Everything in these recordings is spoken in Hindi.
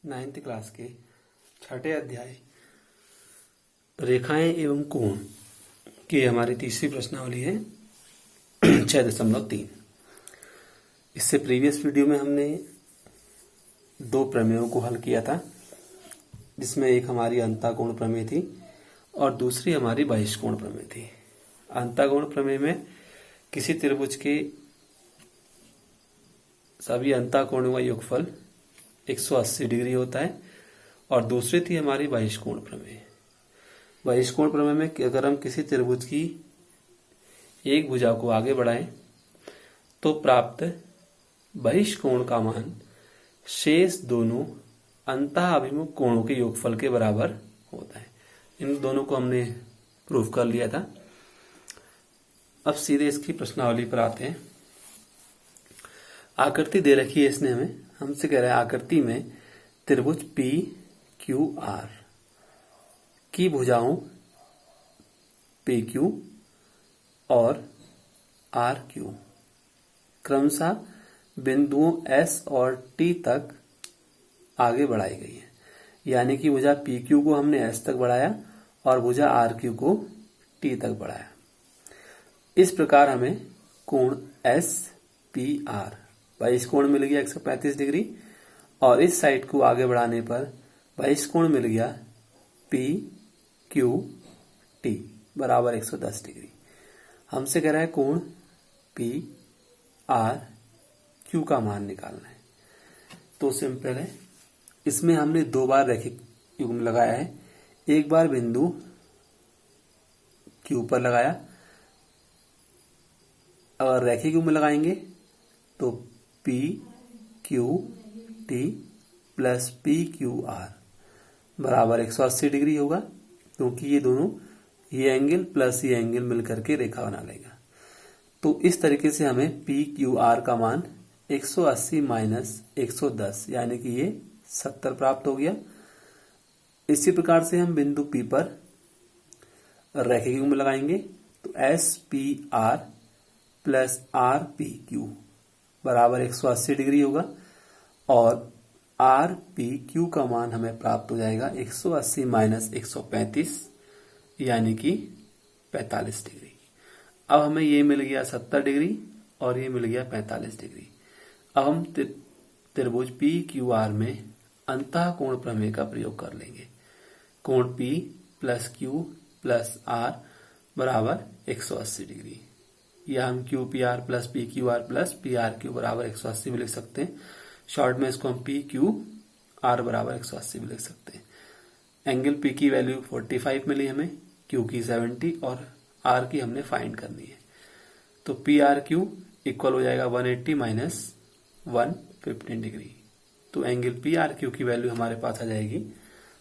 9th क्लास के छठे अध्याय रेखाएं एवं कोण की हमारी तीसरी प्रश्नावली है 6.3। इससे प्रीवियस वीडियो में हमने दो प्रमेयों को हल किया था, जिसमें एक हमारी अंतःकोण प्रमेय थी और दूसरी हमारी बहिष्कोण प्रमेय थी। अंतःकोण प्रमेय में किसी त्रिभुज के सभी अंतःकोणों का योगफल 180 डिग्री होता है और दूसरी थी हमारी बहिष्कोण प्रमेय। बहिष्कोण प्रमेय में अगर हम किसी त्रिभुज की एक भुजा को आगे बढ़ाएं तो प्राप्त बहिष्कोण का मान शेष दोनों अंतःअभिमुख कोणों के योगफल के बराबर होता है। इन दोनों को हमने प्रूफ कर लिया था। अब सीधे इसकी प्रश्नावली पर आते हैं। आकृति दे रखी है इसने हमसे कह रहा है आकृति में त्रिभुज पी क्यू आर की भुजाओं पी क्यू और आर क्यू क्रमशः बिंदुओं एस और टी तक आगे बढ़ाई गई है। यानी कि भुजा पी क्यू को हमने एस तक बढ़ाया और भुजा आर क्यू को टी तक बढ़ाया। इस प्रकार हमें कोण एस पी आर बहिष्कोण मिल गया 135 डिग्री और इस साइड को आगे बढ़ाने पर बहिष्कोण मिल गया पी क्यू टी बराबर 110 डिग्री। हमसे कह रहा है कोण पी आर क्यू का मान निकालना है। तो सिंपल है, इसमें हमने दो बार रैखिक युग्म लगाया है। एक बार बिंदु क्यू पर लगाया, अगर रैखिक युग्म लगाएंगे तो P Q T plus P Q are बराबर 180 डिग्री होगा, क्योंकि ये दोनों ये एंगल प्लस ये एंगल मिलकर के रेखा बना लेगा। तो इस तरीके से हमें पी क्यू आर का मान 180 माइनस 110 यानी कि ये 70 प्राप्त हो गया। इसी प्रकार से हम बिंदु पी पर रैखिक युग्म लगाएंगे तो S P R plus R P Q बराबर 180 डिग्री होगा और आर पी क्यू का मान हमें प्राप्त हो जाएगा 180 माइनस 135 यानी कि 45 डिग्री। अब हमें ये मिल गया 70 डिग्री और ये मिल गया 45 डिग्री। अब हम त्रिभुज पी क्यू आर में अंतःकोण प्रमेय का प्रयोग कर लेंगे। कोण P plus Q plus R बराबर 180 डिग्री, या हम Q P R plus P Q R plus P R Q बराबर 180 भी लिख सकते हैं। शॉर्ट में इसको हम पी क्यू आर बराबर 180 भी लिख सकते हैं। एंगल पी की वैल्यू 45 मिली हमें, क्यू की 70 और आर की हमने फाइंड करनी है। तो पी आर क्यू इक्वल हो जाएगा 180 माइनस 115 डिग्री। तो एंगल पी आर क्यू की वैल्यू हमारे पास आ जाएगी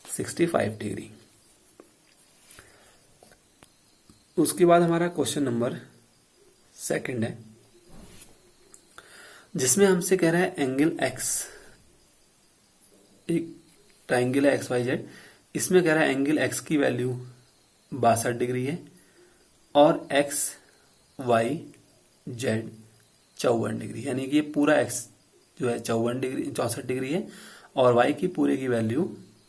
65 डिग्री। उसके बाद हमारा क्वेश्चन नंबर 2 है, जिसमें हमसे कह रहा है एंगल एक्स, एक ट्राइंगल है एक्स वाई जेड। इसमें कह रहा है एंगल एक्स की वैल्यू 62 डिग्री है और एक्स वाई जेड 54 डिग्री, यानी कि ये पूरा एक्स जो है 64 डिग्री है और वाई की पूरे की वैल्यू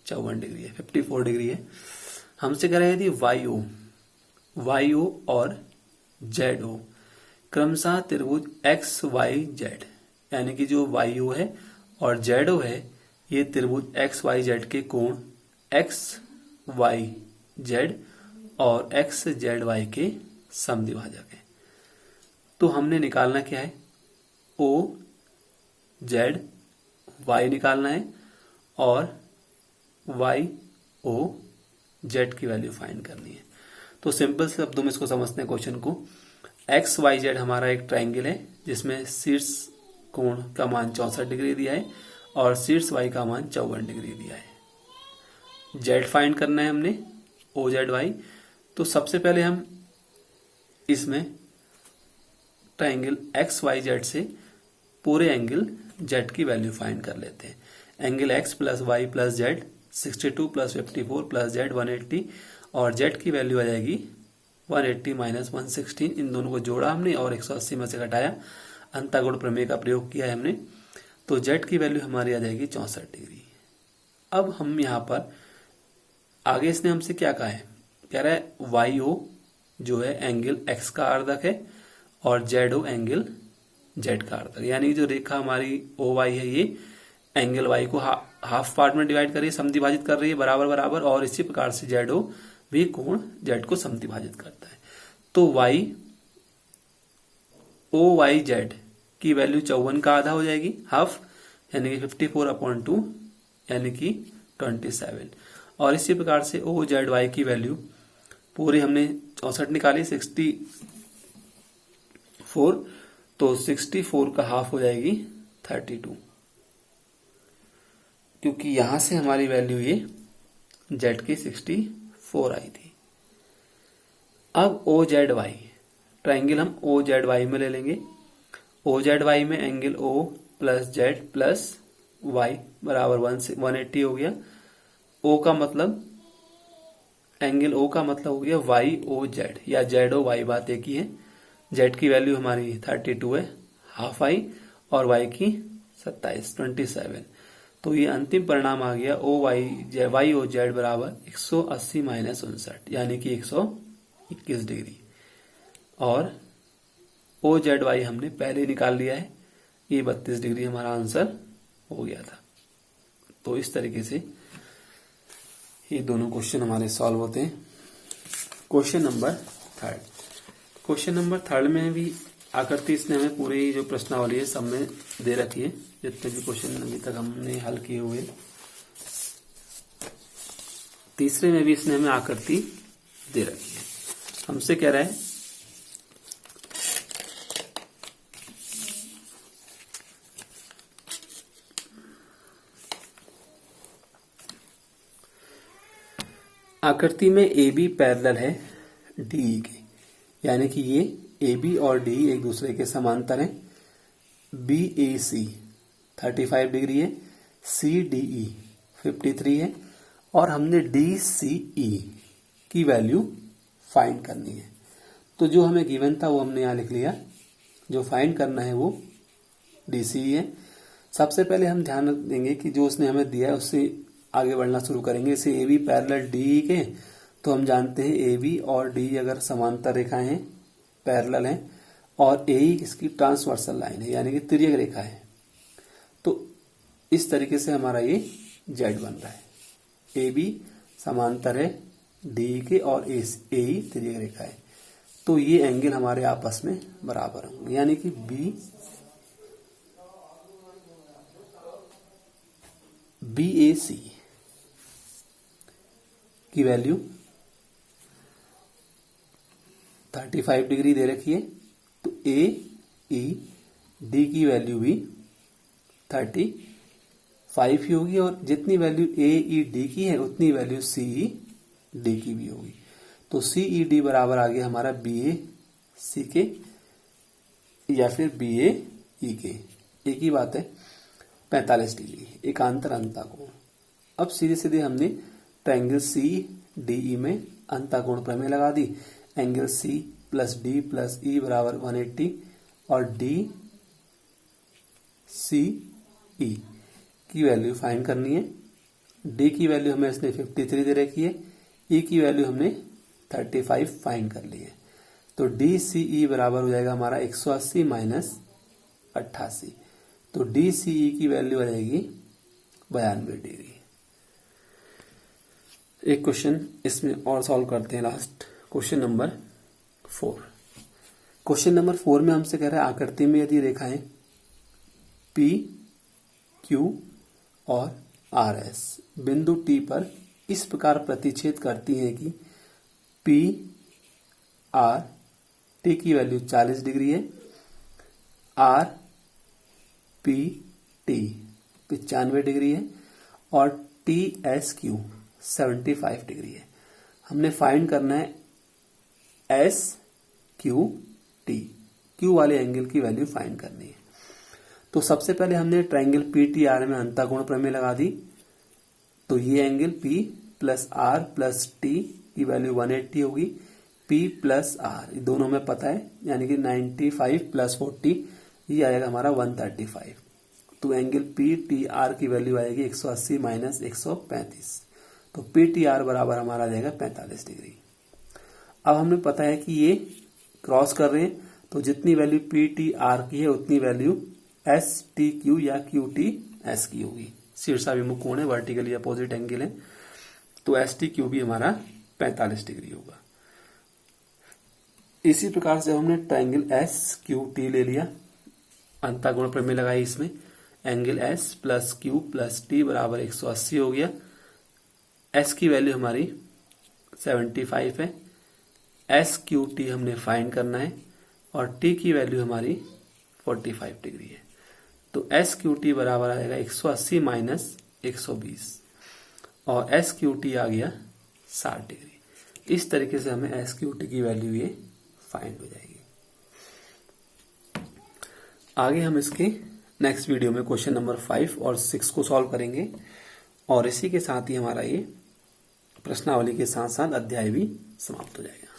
54 डिग्री है, 54 डिग्री है। हमसे कह रहा है यदि वाई ओ और जेड ओ क्रमशः त्रिभुज एक्स वाई जेड, यानी कि जो वाई ओ है और जेड ओ है ये त्रिभुज एक्स वाई जेड के कोण एक्स वाई जेड और एक्स जेड वाई के समद्विभाजक है। तो हमने निकालना क्या है, ओ जेड वाई निकालना है और वाई ओ जेड की वैल्यू फाइंड करनी है। तो सिंपल से शब्दों में इसको समझते हैं क्वेश्चन को। एक्स वाई जेड हमारा एक ट्राइंगल है जिसमें शीर्ष कोण का मान 64 डिग्री दिया है और शीर्ष वाई का मान 54 डिग्री दिया है। जेड फाइंड करना है हमने, ओ जेड वाई। तो सबसे पहले हम इसमें ट्राइंगल एक्स वाई जेड से पूरे एंगल जेड की वैल्यू फाइंड कर लेते हैं। Angle X plus Y plus Z 62 plus 54 plus Z 180 और जेड की वैल्यू आ जाएगी 180 माइनस 116। इन दोनों को जोड़ा हमने और 180 में से घटाया, अंतःकोण प्रमेय का प्रयोग किया है हमने। तो जेड की वैल्यू हमारी आ जाएगी 64 डिग्री। अब हम यहाँ पर आगे इसने हमसे क्या कहा है, कह रहा है वाई ओ जो है एंगल एक्स का अर्धक है और जेड ओ एंगल जेड का अर्धक, यानी जो रेखा हमारी ओ वाई है ये एंगल वाई को हाफ पार्ट में डिवाइड कर रही है, समद्विभाजित कर रही है बराबर बराबर, और इसी प्रकार से जेड ओ भी कोण जेड को समद्विभाजित करता है। तो वाई ओ वाई जेड की वैल्यू 54 का आधा हो जाएगी, हाफ, यानी कि 54/2 यानी कि 27। और इसी प्रकार से ओ जेड वाई की वैल्यू पूरी हमने 64 निकाली 64, तो 64 का हाफ हो जाएगी 32, क्योंकि यहां से हमारी वैल्यू ये जेड की 64 आई थी। अब ओ जेड वाई ट्राइंगल हम ओ जेड वाई में ले लेंगे। ओ जेड वाई में angle O plus Z plus Y बराबर 180 हो गया। ओ का मतलब एंगल ओ का मतलब हो गया वाई ओ जेड या जेड ओ वाई, बात एक ही है। जेड की वैल्यू हमारी 32 है, हाफ आई, और वाई की 27। तो ये अंतिम परिणाम आ गया ओ वाई ओ जेड बराबर 180 माइनस 59 यानी कि 121 डिग्री। और ओ जेड वाई हमने पहले निकाल लिया है, ये 32 डिग्री हमारा आंसर हो गया था। तो इस तरीके से ये दोनों क्वेश्चन हमारे सॉल्व होते हैं। क्वेश्चन नंबर थर्ड में भी आकृति इसने हमें पूरी जो प्रश्नावली है सब में दे रखी है, जितने भी क्वेश्चन अभी तक हमने हल किए हुए। तीसरे में भी इसने हमें आकृति दे रखी है। हमसे कह रहा है आकृति में ए बी पैरेलल है डी के, यानी कि ये ए बी और डी एक दूसरे के समांतर हैं। बी ए सी 35 डिग्री है, सी डी ई 53 है, और हमने डी सी ई की वैल्यू फाइंड करनी है। तो जो हमें गिवन था वो हमने यहाँ लिख लिया, जो फाइंड करना है वो डी सी ई है। सबसे पहले हम ध्यान देंगे कि जो उसने हमें दिया है उससे आगे बढ़ना शुरू करेंगे। इसे ए बी पैरेलल डी के, तो हम जानते हैं ए बी और डी अगर समांतर रेखाएं हैं, पैरेलल हैं, और ए ई इसकी ट्रांसवर्सल लाइन है यानी कि तिर्यक रेखा है, तो इस तरीके से हमारा ये जेड बन रहा है। ए बी समांतर है डी के और ए ई तिर्यक रेखा है, तो ये एंगल हमारे आपस में बराबर होंगे, यानी कि बी ए सी की वैल्यू 35 डिग्री दे रखी है, तो ए ई डी की वैल्यू भी 35 ही होगी, और जितनी वैल्यू ए ई डी की है उतनी वैल्यू सी ई डी की भी होगी। तो सी ई डी बराबर आ गया हमारा बी ए सी के या फिर बी ए ई के, एक ही बात है, 45 डिग्री एकांतर अंतःकोण। अब सीधे सीधे हमने ट्रायंगल सी डी ई में अंतःकोण प्रमेय लगा दी। Angle C plus D plus E बराबर 180, और डी सी ई की वैल्यू फाइंड करनी है। डी की वैल्यू हमें इसने 53 दे रखी है, ई की वैल्यू हमने 35 फाइंड कर ली है। तो डी सी ई बराबर हो जाएगा हमारा 180 माइनस 88, तो डी सी ई की वैल्यू आ जाएगी 92 डिग्री। एक क्वेश्चन इसमें और सॉल्व करते हैं, last question number 4। Question number 4 में हमसे कह रहा है आकृति में यदि रेखाएं पी क्यू और आर एस बिंदु टी पर इस प्रकार प्रतिच्छेद करती हैं कि पी आर टी की वैल्यू 40 डिग्री है, आर पी टी 95 डिग्री है, और टी एस क्यू 75 डिग्री है। हमने फाइंड करना है एस क्यू टी, क्यू वाले एंगल की वैल्यू फाइंड करनी है। तो सबसे पहले हमने ट्रायंगल पी टी आर में अंतःकोण प्रमेय लगा दी, तो ये angle P plus R plus T की वैल्यू 180 होगी। पी प्लस आर दोनों में पता है, यानी कि 95 प्लस 40 ये आएगा हमारा 135। तो एंगल पी टी आर की वैल्यू आएगी 180 माइनस 135, तो पी टी आर बराबर हमारा आ जाएगा 45 डिग्री। अब हमें पता है कि ये क्रॉस कर रहे हैं, तो जितनी वैल्यू पी टी आर की है उतनी वैल्यू एस टी क्यू या क्यू टी एस की होगी। शीर्षाभिमुख कोण है, वर्टिकली अपोजिट एंगल है, तो एस टी क्यू भी हमारा 45 डिग्री होगा। इसी प्रकार से हमने ट्राइंगल एस क्यू टी ले लिया, अंतःकोण प्रमेय लगाई इसमें, angle S plus Q plus T बराबर 180 हो गया। एस की वैल्यू हमारी 75 है, एस क्यू टी हमने फाइंड करना है और टी की वैल्यू हमारी 45 डिग्री है, तो एस क्यू टी बराबर आएगा 180 माइनस 120 और एस क्यू टी आ गया 60 डिग्री। इस तरीके से हमें एस क्यू टी की वैल्यू ये फाइंड हो जाएगी। आगे हम इसके नेक्स्ट वीडियो में क्वेश्चन नंबर 5 और 6 को सॉल्व करेंगे और इसी के साथ ही हमारा ये प्रश्नावली के साथ साथ अध्याय भी समाप्त हो जाएगा।